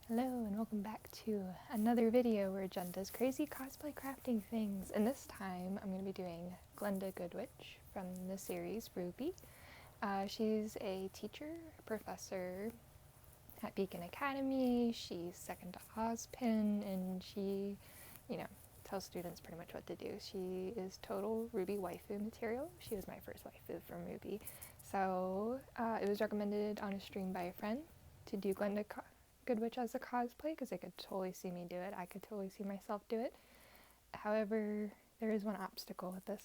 Hello and welcome back to another video where Jen does crazy cosplay crafting things, and this time I'm going to be doing Glynda Goodwitch from the series RWBY. She's a teacher, professor at Beacon Academy. She's second to Ozpin, and she, tells students pretty much what to do. She is total RWBY waifu material. She was my first waifu from RWBY. So it was recommended on a stream by a friend to do Glynda Goodwitch as a cosplay because they could totally see me do it. I could totally see myself do it. However, there is one obstacle with this.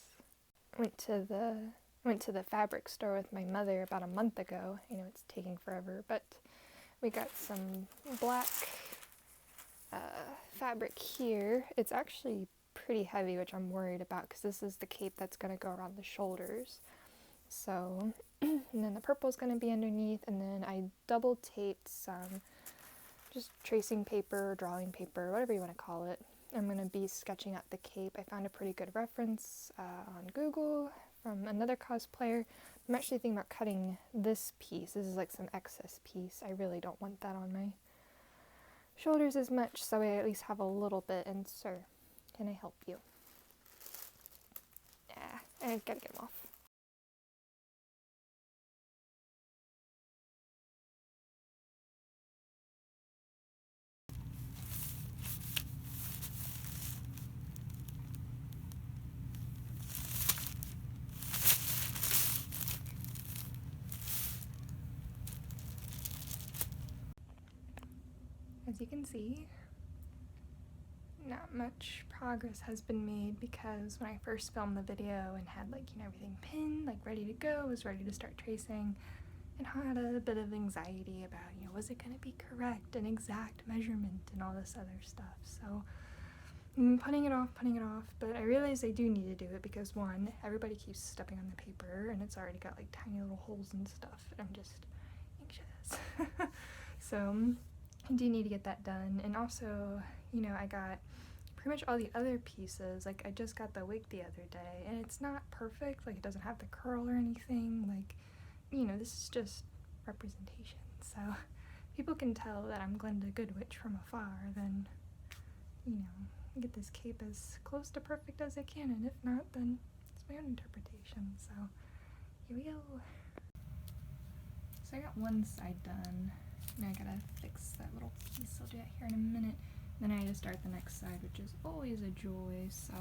I went to the fabric store with my mother about a month ago. It's taking forever, but we got some black fabric here. It's actually pretty heavy, which I'm worried about because this is the cape that's going to go around the shoulders. So, and then the purple is going to be underneath, and then I double taped some just tracing paper or drawing paper, whatever you want to call it. I'm going to be sketching out the cape. I found a pretty good reference on Google from another cosplayer. I'm actually thinking about cutting this piece. This is like some excess piece. I really don't want that on my shoulders as much, so I at least have a little bit. And sir, can I help you? I gotta get them off. As you can see, not much progress has been made because when I first filmed the video and had everything pinned, ready to go, was ready to start tracing, and had a bit of anxiety about, was it going to be correct and exact measurement and all this other stuff. So I'm putting it off, but I realized I do need to do it because one, everybody keeps stepping on the paper and it's already got tiny little holes and stuff, and I'm just anxious. So I do need to get that done. And also, I got pretty much all the other pieces. I just got the wig the other day, and it's not perfect. It doesn't have the curl or anything. This is just representation. So people can tell that I'm Glynda Goodwitch from afar, then, get this cape as close to perfect as I can, and if not, then it's my own interpretation. So here we go. So I got one side done. Now I gotta fix that little piece. I'll do that here in a minute. Then I had to start the next side, which is always a joy. So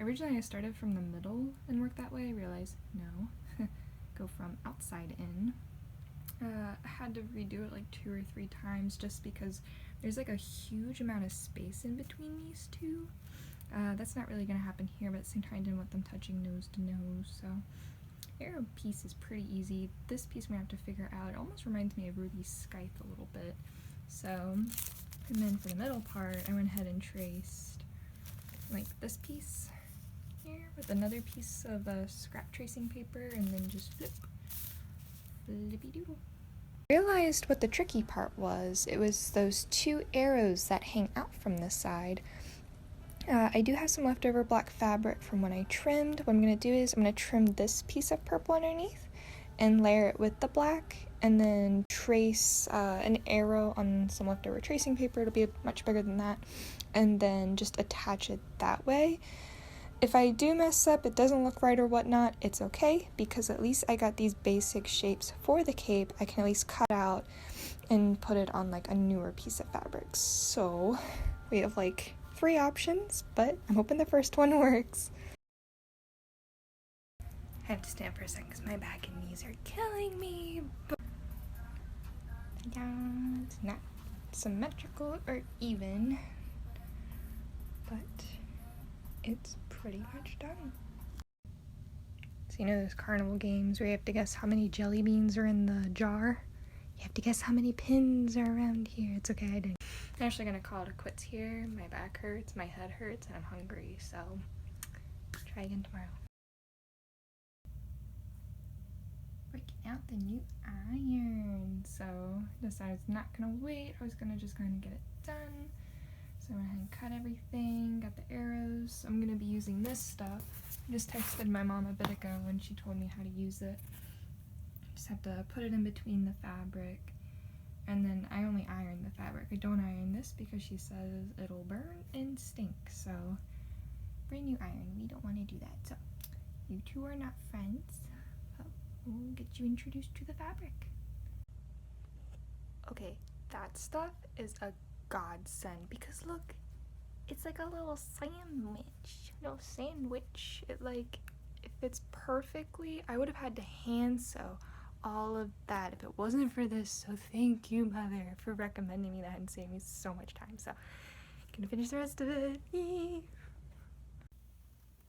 originally I started from the middle and worked that way. I realized no, go from outside in. I had to redo it 2 or 3 times just because there's a huge amount of space in between these two. That's not really gonna happen here, but at the same time I didn't want them touching nose to nose. So arrow piece is pretty easy. This piece we have to figure out. It almost reminds me of RWBY Scythe a little bit. So, and then for the middle part, I went ahead and traced this piece here with another piece of scrap tracing paper, and then just flippy doodle. I realized what the tricky part was. It was those 2 arrows that hang out from this side. I do have some leftover black fabric from when I trimmed. What I'm going to do is I'm going to trim this piece of purple underneath and layer it with the black, and then trace an arrow on some leftover tracing paper. It'll be much bigger than that, and then just attach it that way. If I do mess up, it doesn't look right or whatnot, it's okay, because at least I got these basic shapes for the cape. I can at least cut out and put it on a newer piece of fabric. So we have 3 options, but I'm hoping the first one works. I have to stand for a second because my back and knees are killing me. Yeah, it's not symmetrical or even, but it's pretty much done. So those carnival games where you have to guess how many jelly beans are in the jar? You have to guess how many pins are around here. It's okay, I didn't. I'm actually gonna call it quits here. My back hurts, my head hurts, and I'm hungry, so try again tomorrow. Breaking out the new iron. So I decided I was not gonna wait. I was gonna just kind of get it done. So I went ahead and cut everything, got the arrows. I'm gonna be using this stuff. I just texted my mom a bit ago and she told me how to use it. Just have to put it in between the fabric, And then I only iron the fabric. I don't iron this because she says it'll burn and stink. So brand new iron, we don't want to do that. So you two are not friends, but we'll get you introduced to the fabric. Okay, that stuff is a godsend because look, it's like a little sandwich. It like, it fits perfectly. I would have had to hand sew all of that if it wasn't for this, so thank you, Mother, for recommending me that and saving me so much time. So I'm gonna finish the rest of it. Yay.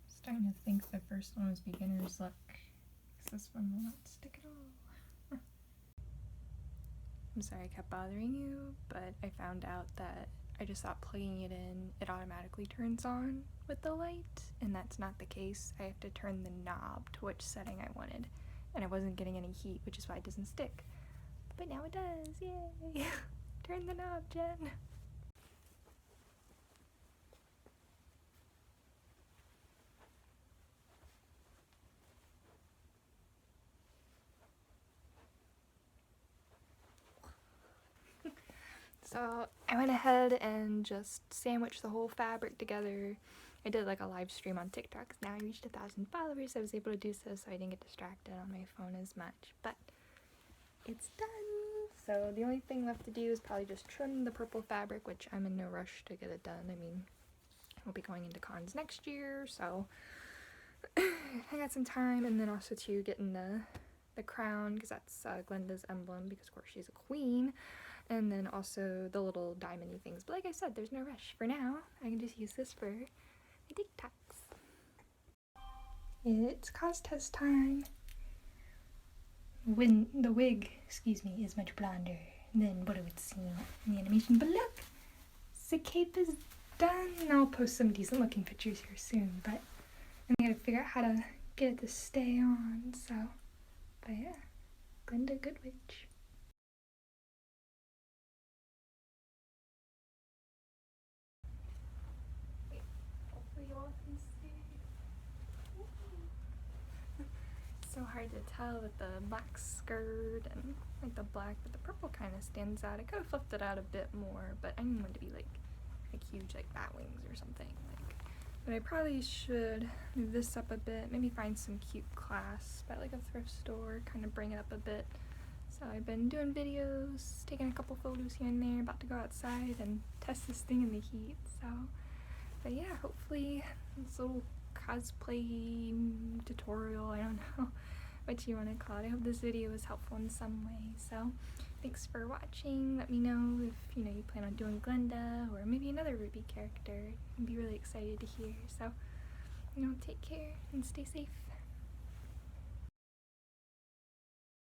Starting to think the first one was beginner's luck, because this one will not stick at all. I'm sorry I kept bothering you, but I found out that I just thought plugging it in, it automatically turns on with the light, and that's not the case. I have to turn the knob to which setting I wanted, and I wasn't getting any heat, which is why it doesn't stick. But now it does, yay! Turn the knob, Jen! So I went ahead and just sandwiched the whole fabric together. I did like a live stream on TikTok because now I reached 1,000 followers. I was able to do so I didn't get distracted on my phone as much, but it's done. So the only thing left to do is probably just trim the purple fabric, which I'm in no rush to get it done. I mean, we'll be going into cons next year, so I got some time. And then also to getting the crown, because that's Glynda's emblem, because of course she's a queen. And then also the little diamondy things. But like I said, there's no rush. For now, I can just use this for the TikToks. It's cos test time. When the wig, excuse me, is much blonder than what it would seem in the animation. But look, the cape is done. I'll post some decent looking pictures here soon, but I gotta figure out how to get it to stay on, so, but yeah, Glynda Goodwitch. Hopefully you all can see. So hard to tell with the black skirt and like the black, but the purple kind of stands out. I could have flipped it out a bit more, but I didn't want it to be like huge like bat wings or something. Like, but I probably should move this up a bit, maybe find some cute clasps at like a thrift store, kind of bring it up a bit. So I've been doing videos, taking a couple photos here and there, about to go outside and test this thing in the heat. So, but yeah, hopefully this little cosplay tutorial, I don't know what you want to call it. I hope this video was helpful in some way. So thanks for watching. Let me know if you plan on doing Glynda or maybe another RWBY character. I'd be really excited to hear. So take care and stay safe.